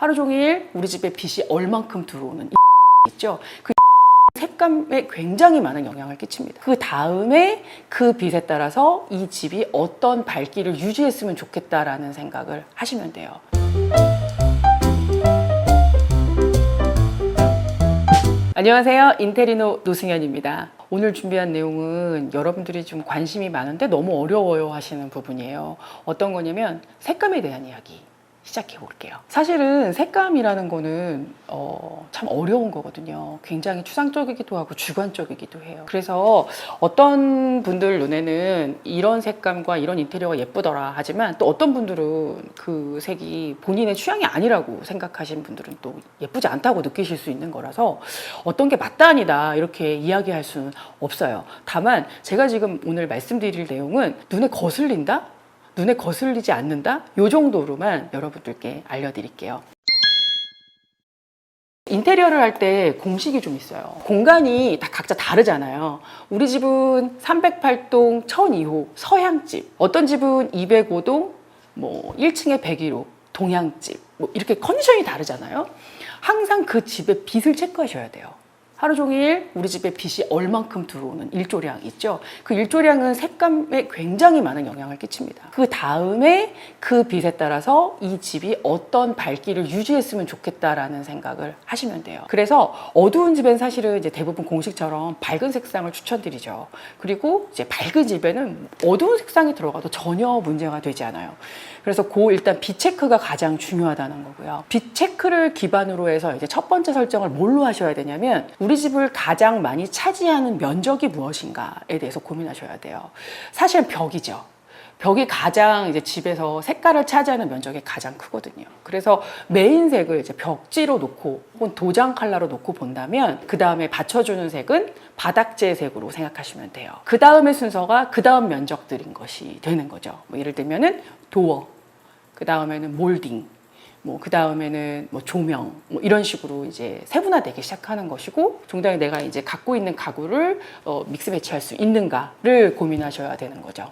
하루 종일 우리 집에 빛이 얼만큼 들어오는 있죠. 그 색감에 굉장히 많은 영향을 끼칩니다. 그 다음에 그 빛에 따라서 이 집이 어떤 밝기를 유지했으면 좋겠다라는 생각을 하시면 돼요. 안녕하세요. 인테리노 노승현입니다. 오늘 준비한 내용은 여러분들이 좀 관심이 많은데 너무 어려워요 하시는 부분이에요. 어떤 거냐면 색감에 대한 이야기 시작해 볼게요. 사실은 색감이라는 거는 참 어려운 거거든요. 굉장히 추상적이기도 하고 주관적이기도 해요. 그래서 어떤 분들 눈에는 이런 색감과 이런 인테리어가 예쁘더라 하지만 또 어떤 분들은 그 색이 본인의 취향이 아니라고 생각하시는 분들은 또 예쁘지 않다고 느끼실 수 있는 거라서 어떤 게 맞다 아니다 이렇게 이야기할 수는 없어요. 다만 제가 지금 오늘 말씀드릴 내용은 눈에 거슬린다? 눈에 거슬리지 않는다? 이 정도로만 여러분들께 알려드릴게요. 인테리어를 할 때 공식이 좀 있어요. 공간이 다 각자 다르잖아요. 우리 집은 308동 1002호 서향집, 어떤 집은 205동 1층에 101호 동향집, 이렇게 컨디션이 다르잖아요. 항상 그 집의 빛을 체크하셔야 돼요. 하루 종일 우리 집에 빛이 얼만큼 들어오는 일조량 있죠. 그 일조량은 색감에 굉장히 많은 영향을 끼칩니다. 그 다음에 그 빛에 따라서 이 집이 어떤 밝기를 유지했으면 좋겠다라는 생각을 하시면 돼요. 그래서 어두운 집엔 사실은 이제 대부분 공식처럼 밝은 색상을 추천드리죠. 그리고 이제 밝은 집에는 어두운 색상이 들어가도 전혀 문제가 되지 않아요. 그래서 일단 빛 체크가 가장 중요하다는 거고요. 빛 체크를 기반으로 해서 이제 첫 번째 설정을 뭘로 하셔야 되냐면 우리 집을 가장 많이 차지하는 면적이 무엇인가에 대해서 고민하셔야 돼요. 사실 벽이죠. 벽이 가장 이제 집에서 색깔을 차지하는 면적이 가장 크거든요. 그래서 메인색을 이제 벽지로 놓고 혹은 도장 컬러로 놓고 본다면 그 다음에 받쳐주는 색은 바닥재 색으로 생각하시면 돼요. 그 다음의 순서가 그 다음 면적들인 것이 되는 거죠. 예를 들면은 도어, 그 다음에는 몰딩, 그 다음에는 조명, 이런 식으로 이제 세분화되기 시작하는 것이고, 종당에 내가 이제 갖고 있는 가구를 믹스 매치할 수 있는가를 고민하셔야 되는 거죠.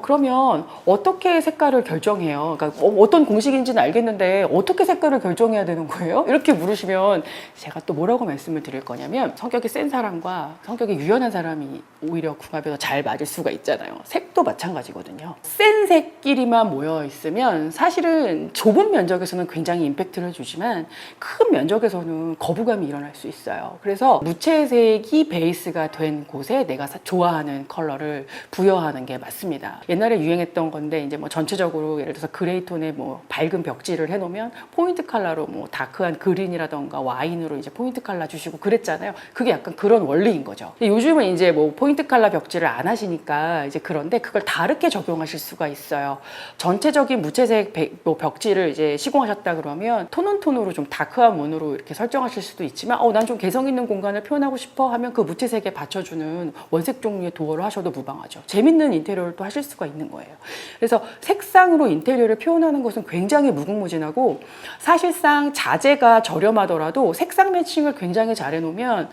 그러면 어떻게 색깔을 결정해요? 그러니까 어떤 공식인지는 알겠는데 어떻게 색깔을 결정해야 되는 거예요? 이렇게 물으시면 제가 또 뭐라고 말씀을 드릴 거냐면 성격이 센 사람과 성격이 유연한 사람이 오히려 궁합이 더 잘 맞을 수가 있잖아요. 색도 마찬가지거든요. 센 색끼리만 모여 있으면 사실은 좁은 면적에서는 굉장히 임팩트를 주지만 큰 면적에서는 거부감이 일어날 수 있어요. 그래서 무채색이 베이스가 된 곳에 내가 좋아하는 컬러를 부여하는 게 맞습니다. 옛날에 유행했던 건데 이제 전체적으로 예를 들어서 그레이톤에 밝은 벽지를 해놓으면 포인트 컬러로 다크한 그린이라던가 와인으로 이제 포인트 컬러 주시고 그랬잖아요. 그게 약간 그런 원리인 거죠. 요즘은 이제 포인트 컬러 벽지를 안 하시니까 이제 그런데 그걸 다르게 적용하실 수가 있어요. 전체적인 무채색 벽지를 이제 시공하셨다 그러면 톤온톤으로 좀 다크한 문으로 이렇게 설정하실 수도 있지만 난 좀 개성 있는 공간을 표현하고 싶어 하면 그 무채색에 받쳐주는 원색 종류의 도어를 하셔도 무방하죠. 재밌는 인테리어를 또 하실 수가 있는 거예요. 그래서 색상으로 인테리어를 표현하는 것은 굉장히 무궁무진하고 사실상 자재가 저렴하더라도 색상 매칭을 굉장히 잘 해놓으면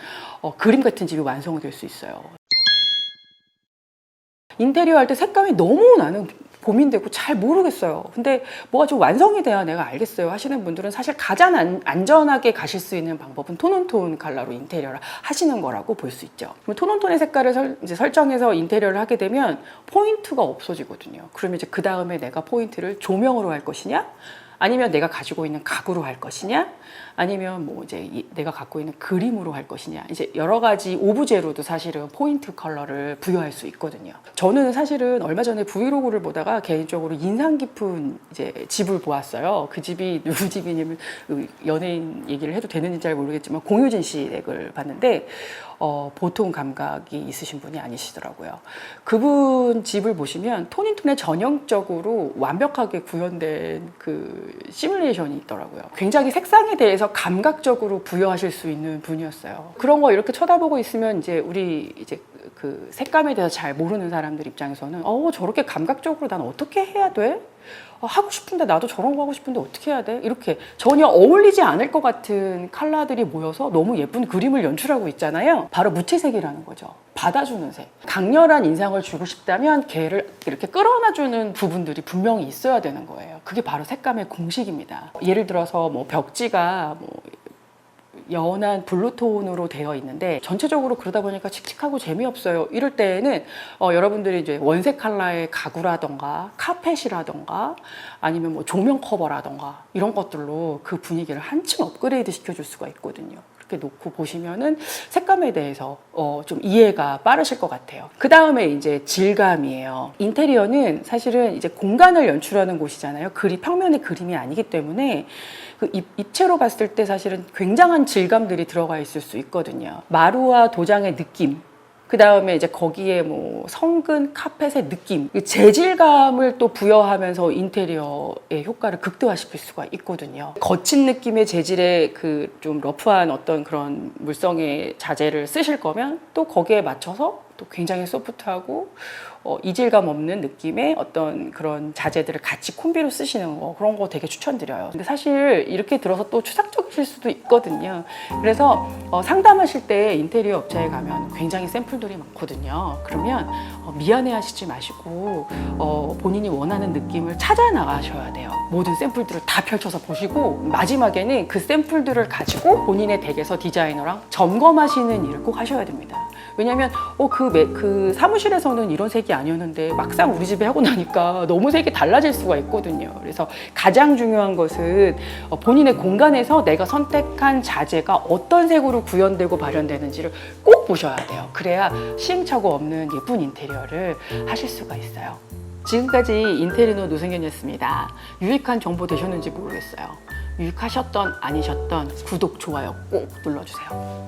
그림 같은 집이 완성이 될 수 있어요. 인테리어 할 때 색감이 너무 나는 고민되고 잘 모르겠어요. 근데 뭐가 좀 완성이 돼야 내가 알겠어요 하시는 분들은 사실 가장 안전하게 가실 수 있는 방법은 톤온톤 컬러로 인테리어를 하시는 거라고 볼 수 있죠. 그럼 톤온톤의 색깔을 이제 설정해서 인테리어를 하게 되면 포인트가 없어지거든요. 그러면 이제 그 다음에 내가 포인트를 조명으로 할 것이냐? 아니면 내가 가지고 있는 가구로 할 것이냐? 아니면 이제 내가 갖고 있는 그림으로 할 것이냐? 이제 여러 가지 오브제로도 사실은 포인트 컬러를 부여할 수 있거든요. 저는 사실은 얼마 전에 브이로그를 보다가 개인적으로 인상 깊은 이제 집을 보았어요. 그 집이 누구 집이냐면 연예인 얘기를 해도 되는지 잘 모르겠지만 공효진 씨 댁을 봤는데 보통 감각이 있으신 분이 아니시더라고요. 그분 집을 보시면 톤인톤에 전형적으로 완벽하게 구현된 그 시뮬레이션이 있더라고요. 굉장히 색상에 대해서 감각적으로 부여하실 수 있는 분이었어요. 그런 거 이렇게 쳐다보고 있으면 이제 우리 이제 그 색감에 대해서 잘 모르는 사람들 입장에서는 저렇게 감각적으로 난 어떻게 해야 돼? 하고 싶은데 나도 저런 거 하고 싶은데 어떻게 해야 돼? 이렇게 전혀 어울리지 않을 것 같은 컬러들이 모여서 너무 예쁜 그림을 연출하고 있잖아요. 바로 무채색이라는 거죠. 받아주는 색. 강렬한 인상을 주고 싶다면 걔를 이렇게 끌어안아주는 부분들이 분명히 있어야 되는 거예요. 그게 바로 색감의 공식입니다. 예를 들어서 뭐 벽지가 뭐 연한 블루톤으로 되어 있는데 전체적으로 그러다 보니까 칙칙하고 재미없어요. 이럴 때에는 여러분들이 이제 원색 컬러의 가구라던가 카펫이라던가 아니면 뭐 조명 커버라던가 이런 것들로 그 분위기를 한층 업그레이드 시켜줄 수가 있거든요. 그렇게 놓고 보시면은 색감에 대해서 좀 이해가 빠르실 것 같아요. 그 다음에 이제 질감이에요. 인테리어는 사실은 이제 공간을 연출하는 곳이잖아요. 평면의 그림이 아니기 때문에 그 입체로 봤을 때 사실은 굉장한 질감들이 들어가 있을 수 있거든요. 마루와 도장의 느낌, 그 다음에 이제 거기에 뭐 성근, 카펫의 느낌, 재질감을 또 부여하면서 인테리어의 효과를 극대화시킬 수가 있거든요. 거친 느낌의 재질의 그 좀 러프한 어떤 그런 물성의 자재를 쓰실 거면 또 거기에 맞춰서 또 굉장히 소프트하고 이질감 없는 느낌의 어떤 그런 자재들을 같이 콤비로 쓰시는 거, 그런 거 되게 추천드려요. 근데 사실 이렇게 들어서 또 추상적이실 수도 있거든요. 그래서 상담하실 때 인테리어 업체에 가면 굉장히 샘플들이 많거든요. 그러면 미안해 하시지 마시고 본인이 원하는 느낌을 찾아 나가셔야 돼요. 모든 샘플들을 다 펼쳐서 보시고 마지막에는 그 샘플들을 가지고 본인의 댁에서 디자이너랑 점검하시는 일을 꼭 하셔야 됩니다. 왜냐면 그 사무실에서는 이런 색이 아니었는데 막상 우리 집에 하고 나니까 너무 색이 달라질 수가 있거든요. 그래서 가장 중요한 것은 본인의 공간에서 내가 선택한 자재가 어떤 색으로 구현되고 발현되는지를 꼭 보셔야 돼요. 그래야 시행착오 없는 예쁜 인테리어를 하실 수가 있어요. 지금까지 인테리어 노승현이었습니다. 유익한 정보 되셨는지 모르겠어요. 유익하셨던 아니셨던 구독, 좋아요 꼭 눌러주세요.